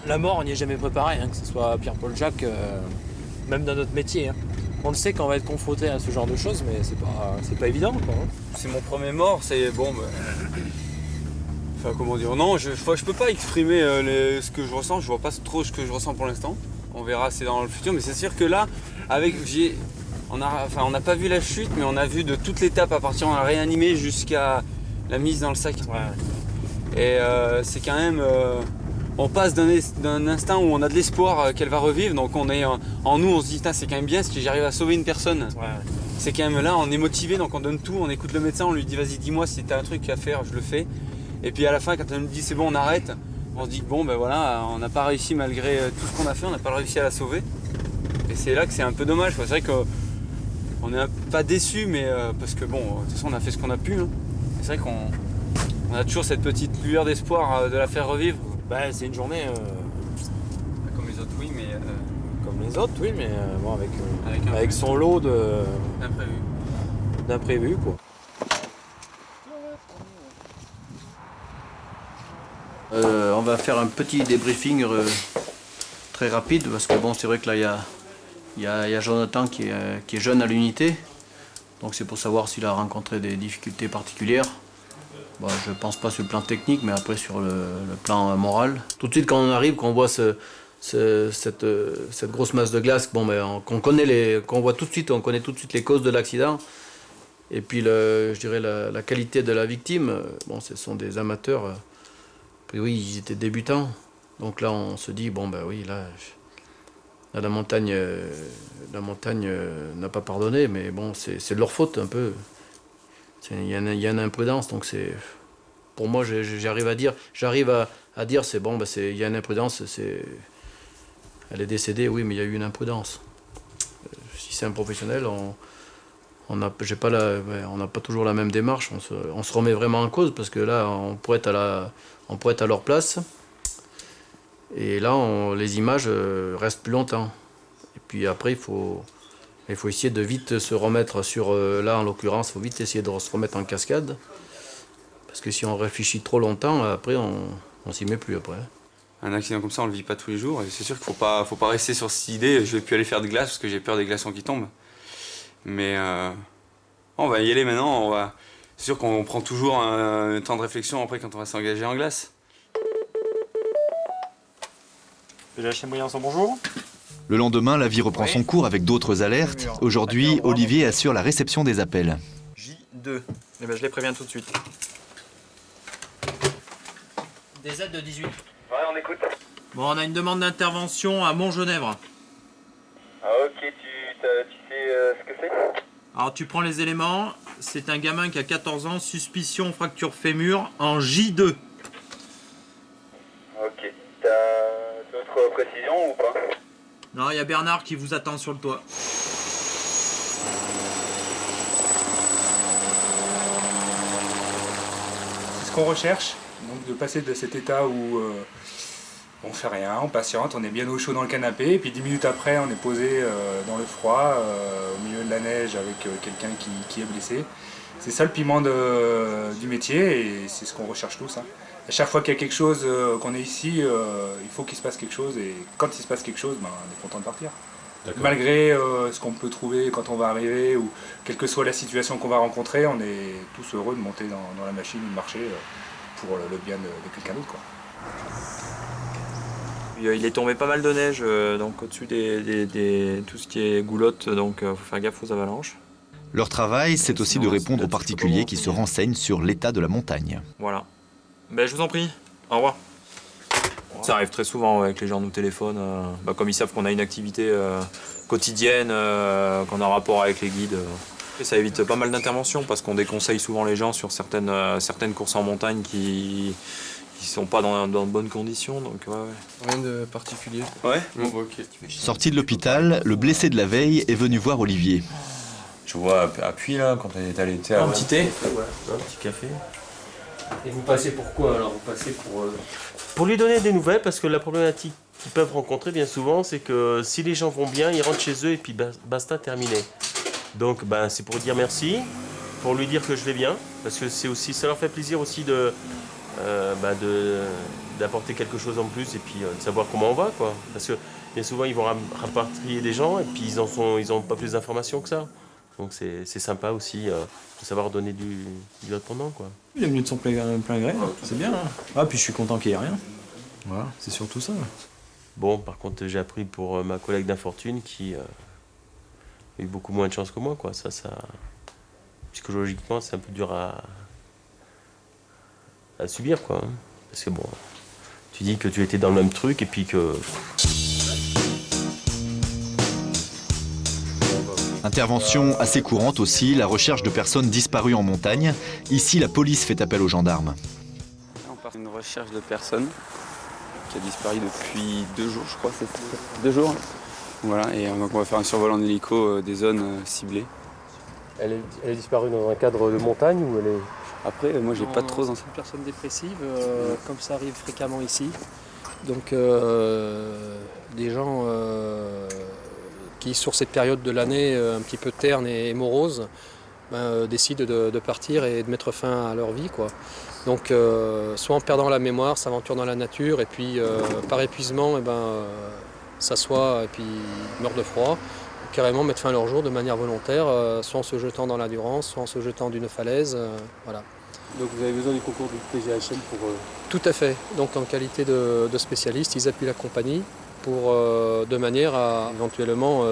La mort, on n'y est jamais préparé, hein, que ce soit Pierre-Paul Jacques, même dans notre métier. Hein. On le sait qu'on va être confronté à ce genre de choses, mais c'est pas évident, quoi. Hein. C'est mon premier mort, c'est bon. Enfin, comment dire? Non, je peux pas exprimer ce que je ressens. Je vois pas trop ce que je ressens pour l'instant. On verra, c'est dans le futur. Mais c'est sûr que là, on n'a pas vu la chute, mais on a vu de toute l'étape à partir de la réanimée jusqu'à la mise dans le sac. Ouais. Et c'est quand même. On passe d'un instinct où on a de l'espoir qu'elle va revivre, donc on est en nous, on se dit c'est quand même bien si j'arrive à sauver une personne. Ouais. C'est quand même là, on est motivé, donc on donne tout, on écoute le médecin, on lui dit vas-y dis-moi si t'as un truc à faire, je le fais. Et puis à la fin quand elle nous dit c'est bon on arrête, on se dit que bon ben voilà, on n'a pas réussi malgré tout ce qu'on a fait, on n'a pas réussi à la sauver. Et c'est là que c'est un peu dommage, quoi. C'est vrai qu'on n'est pas déçus, mais parce que bon, de toute façon on a fait ce qu'on a pu. Hein. C'est vrai qu'on a toujours cette petite lueur d'espoir de la faire revivre. Bah, c'est une journée comme les autres, oui, mais comme les autres, oui, mais bon, avec son lot d'imprévus, quoi. On va faire un petit débriefing très rapide parce que bon, c'est vrai que là il y a Jonathan qui est jeune à l'unité, donc c'est pour savoir s'il a rencontré des difficultés particulières. Bon, je pense pas sur le plan technique, mais après sur le plan moral. Tout de suite quand on arrive, qu'on voit cette grosse masse de glace, bon, qu'on voit tout de suite, on connaît tout de suite les causes de l'accident. Et puis je dirais la qualité de la victime, bon, ce sont des amateurs. Oui, ils étaient débutants, donc là on se dit, bon ben oui, là la montagne n'a pas pardonné, mais bon, c'est de leur faute un peu. Il y a une imprudence, donc c'est, pour moi j'arrive à dire, c'est bon, ben il y a une imprudence, elle est décédée, oui, mais il y a eu une imprudence. Si c'est un professionnel, on n'a pas toujours la même démarche, on se remet vraiment en cause, parce que là on pourrait être à leur place, et là les images restent plus longtemps. Et puis après il faut essayer de vite se remettre sur, là en l'occurrence, il faut vite essayer de se remettre en cascade, parce que si on réfléchit trop longtemps, après on s'y met plus après. Un accident comme ça on le vit pas tous les jours, et c'est sûr qu'il faut pas rester sur cette idée, je vais plus aller faire de glace parce que j'ai peur des glaçons qui tombent. Mais on va y aller maintenant, c'est sûr qu'on prend toujours un temps de réflexion après quand on va s'engager en glace. PGH Briançon, bonjour. Le lendemain, la vie reprend son cours avec d'autres alertes. Aujourd'hui, Olivier assure la réception des appels. J2, eh ben, je les préviens tout de suite. Des aides de 18. Ouais, on écoute. Bon, on a une demande d'intervention à Montgenèvre. Ah ok, tu sais ce que c'est? Alors tu prends les éléments, c'est un gamin qui a 14 ans, suspicion fracture fémur en J2. Ok, t'as d'autres précisions ou pas? Non, il y a Bernard qui vous attend sur le toit. C'est ce qu'on recherche, donc de passer de cet état où on fait rien, on patiente, on est bien au chaud dans le canapé, et puis 10 minutes après on est posé dans le froid, au milieu de la neige avec quelqu'un qui est blessé. C'est ça le piment du métier, et c'est ce qu'on recherche tous. Hein. À chaque fois qu'il y a quelque chose, qu'on est ici, il faut qu'il se passe quelque chose, et quand il se passe quelque chose, on est content de partir. Malgré ce qu'on peut trouver quand on va arriver, ou quelle que soit la situation qu'on va rencontrer, on est tous heureux de monter dans la machine ou de marcher pour le bien de quelqu'un d'autre. Il est tombé pas mal de neige donc au-dessus tout ce qui est goulotte, donc faut faire gaffe aux avalanches. Leur travail, c'est aussi de répondre aux particuliers qui se renseignent sur l'état de la montagne. Voilà. Ben, je vous en prie. Au revoir. Ça arrive très souvent avec les gens nous téléphonent, comme ils savent qu'on a une activité quotidienne, qu'on a un rapport avec les guides. Et ça évite pas mal d'interventions parce qu'on déconseille souvent les gens sur certaines courses en montagne qui sont pas dans de bonnes conditions. Donc, ouais. Rien de particulier. Ouais, bon, ok. Sorti de l'hôpital, le blessé de la veille est venu voir Olivier. Je vois appui là quand on est allé. Un petit thé, un petit café. Et vous passez pour quoi alors? Vous passez Pour lui donner des nouvelles, parce que la problématique qu'ils peuvent rencontrer bien souvent, c'est que si les gens vont bien, ils rentrent chez eux et puis basta, terminé. Donc c'est pour dire merci, pour lui dire que je vais bien, parce que c'est aussi, ça leur fait plaisir aussi d'apporter quelque chose en plus et puis de savoir comment on va, quoi. Parce que bien souvent ils vont rapatrier des gens et puis ils ont pas plus d'informations que ça. Donc c'est sympa aussi de savoir donner du répondant, quoi. Il est venu de son plein gré, c'est bien. Hein. Ah, puis je suis content qu'il n'y ait rien. Voilà, c'est surtout ça. Bon, par contre, j'ai appris pour ma collègue d'infortune qui a eu beaucoup moins de chance que moi, quoi. Ça, psychologiquement, c'est un peu dur à subir, quoi. Parce que bon, tu dis que tu étais dans le même truc et puis que... Intervention assez courante aussi, la recherche de personnes disparues en montagne. Ici, la police fait appel aux gendarmes. On part d'une recherche de personnes qui a disparu depuis 2 jours, je crois. 2 jours. Voilà, et donc on va faire un survol en hélico des zones ciblées. Elle est disparue dans un cadre de montagne ou elle est... Après, moi j'ai pas trop... C'est une personne dépressive, comme ça arrive fréquemment ici. Donc des gens qui, sur cette période de l'année un petit peu terne et morose, décident de partir et de mettre fin à leur vie, quoi. Donc soit en perdant la mémoire, s'aventurent dans la nature et puis par épuisement s'assoient et puis meurent de froid, carrément mettre fin à leur jour de manière volontaire, soit en se jetant dans l'endurance, soit en se jetant d'une falaise, voilà. Donc vous avez besoin du concours du PGHM pour... Tout à fait. Donc en qualité de spécialistes, ils appuient la compagnie de manière à éventuellement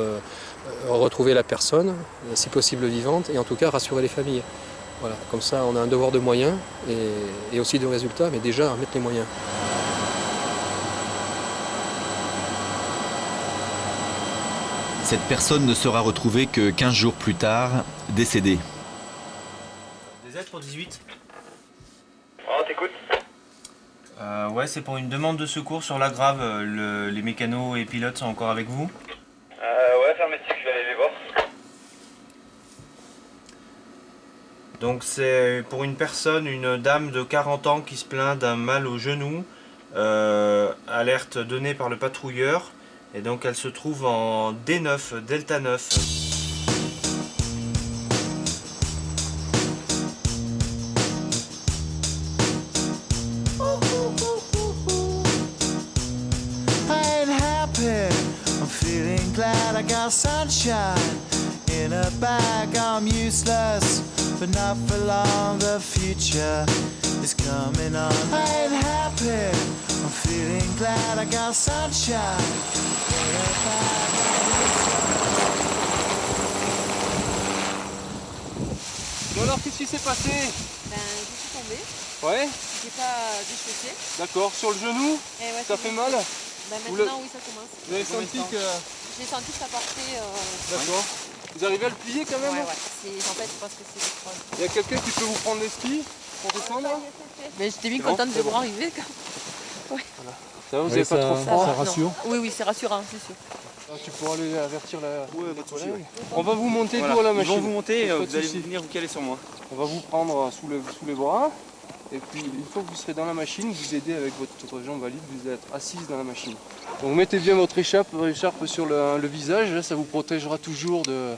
retrouver la personne, si possible vivante, et en tout cas rassurer les familles. Voilà, comme ça on a un devoir de moyens et aussi de résultats, mais déjà à mettre les moyens. Cette personne ne sera retrouvée que 15 jours plus tard, décédée. Des aides pour 18 ? Oh, t'écoutes? Ouais, c'est pour une demande de secours sur la Grave. Les mécanos et pilotes sont encore avec vous? Ouais, fermez-y, je vais aller les voir. Donc c'est pour une personne, une dame de 40 ans qui se plaint d'un mal au genou. Alerte donnée par le patrouilleur. Et donc elle se trouve en D9, Delta 9. Glad I got sunshine in a bag. I'm useless, but not for long. The future is coming on. I ain't happy. I'm feeling glad I got sunshine in a bag. Bon alors, qu'est-ce qui s'est passé? Je suis tombée. Ouais. J'ai pas déchaussé. D'accord, sur le genou? Ça fait mal? Maintenant, oui, ça commence. Vous avez senti que... J'ai senti que ça partait. D'accord. Vous arrivez à le plier quand même? Ouais. En fait, c'est parce que c'est des creux. Il y a quelqu'un qui peut vous prendre les skis pour descendre? Mais j'étais bien contente de vous arriver. Ouais. Voilà. Ça va, vous n'avez pas trop froid? Ça rassure? Oui, c'est rassurant, c'est sûr. Tu pourras aller avertir les collègues. On va vous monter tout à la machine. Ils vont vous monter et vous allez venir vous caler sur moi. On va vous prendre sous les bras. Et puis une fois que vous serez dans la machine, vous aidez avec votre jambe valide, vous êtes assise dans la machine. Donc mettez bien votre écharpe sur le visage, là, ça vous protégera toujours de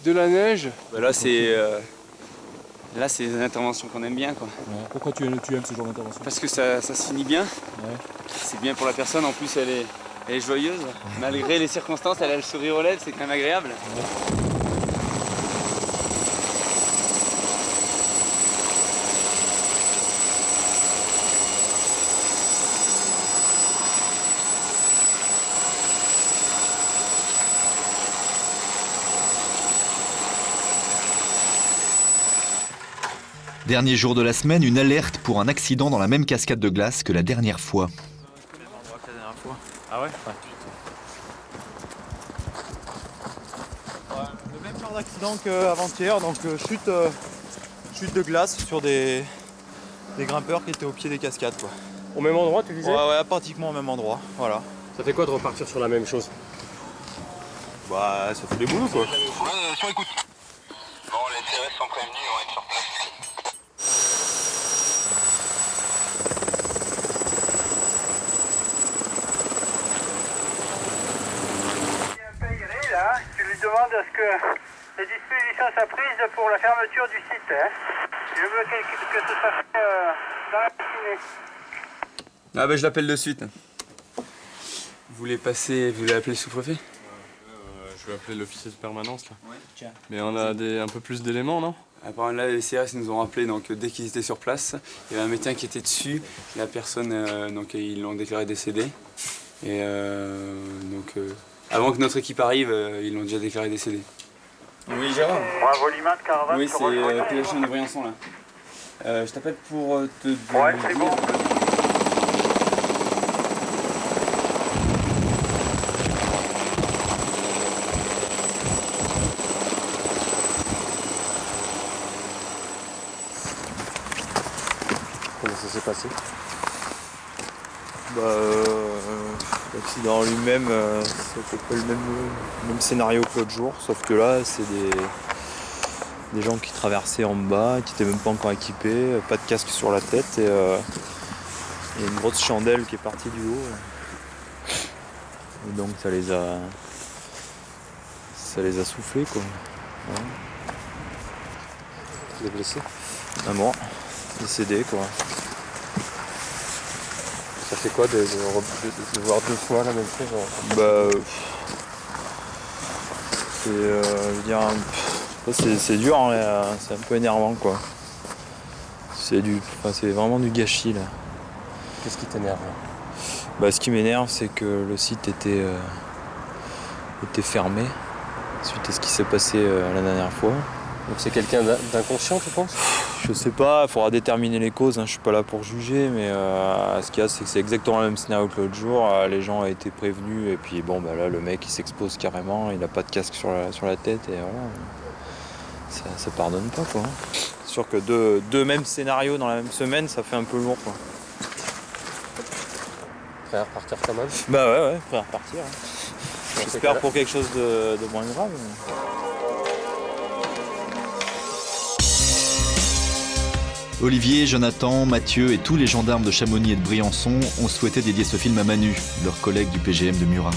la neige. Là c'est des interventions qu'on aime bien, quoi. Ouais. Pourquoi tu aimes ce genre d'intervention? Parce que ça se finit bien. Ouais. C'est bien pour la personne, en plus elle est joyeuse. Malgré les circonstances, elle a le sourire aux lèvres, c'est quand même agréable. Ouais. Dernier jour de la semaine, une alerte pour un accident dans la même cascade de glace que la dernière fois. Ah ouais? Le même genre d'accident qu'avant-hier, donc chute de glace sur des grimpeurs qui étaient au pied des cascades, quoi. Au même endroit, tu disais? Ouais, pratiquement au même endroit, voilà. Ça fait quoi de repartir sur la même chose? Bah, ça fait des boulots, quoi. Écoute. Bon, les terrestres sont prévenus, on va être sur place. Tu lui demandes ce que les dispositions soient prises pour la fermeture du site. Hein. Je veux que ce soit fait dans la matinée. Ah bah je l'appelle de suite. Vous voulez appeler le sous-préfet? Je vais appeler l'officier de permanence là. Ouais, tiens. Mais on a un peu plus d'éléments, non? Apparemment là les CRS nous ont rappelé, donc dès qu'ils étaient sur place, il y avait un médecin qui était dessus, la personne, donc ils l'ont déclaré décédée. Et avant que notre équipe arrive, ils l'ont déjà déclaré décédé. Oui, Gérard. Bravo Lima de Caravane. Oui, c'est PH de Briançon là. Je t'appelle pour te dire... Ouais, c'est bon. Comment ça s'est passé? L'accident en lui-même, c'est à peu près le même scénario que l'autre jour, sauf que là, c'est des gens qui traversaient en bas, qui n'étaient même pas encore équipés, pas de casque sur la tête, et il y a une grosse chandelle qui est partie du haut. Et donc ça les a soufflés, quoi. Ouais. Tu es blessé? Un mort, décédé, quoi. Ça fait quoi de voir 2 fois la même chose? C'est, je veux dire, c'est dur, hein, c'est un peu énervant, quoi. C'est vraiment du gâchis, là. Qu'est-ce qui t'énerve? Ce qui m'énerve, c'est que le site était fermé suite à ce qui s'est passé la dernière fois. Donc c'est quelqu'un d'inconscient, tu penses? Je sais pas, il faudra déterminer les causes, hein, je suis pas là pour juger, mais ce qu'il y a, c'est que c'est exactement le même scénario que l'autre jour. Les gens ont été prévenus, et puis là, le mec, il s'expose carrément, il n'a pas de casque sur la tête, et voilà. Ça pardonne pas, quoi. C'est sûr que deux mêmes scénarios dans la même semaine, ça fait un peu lourd, quoi. Prêt à repartir quand même? Ouais, prêt à repartir. Hein. J'espère pour quelque chose de moins grave. Mais... Olivier, Jonathan, Mathieu et tous les gendarmes de Chamonix et de Briançon ont souhaité dédier ce film à Manu, leur collègue du PGM de Murat.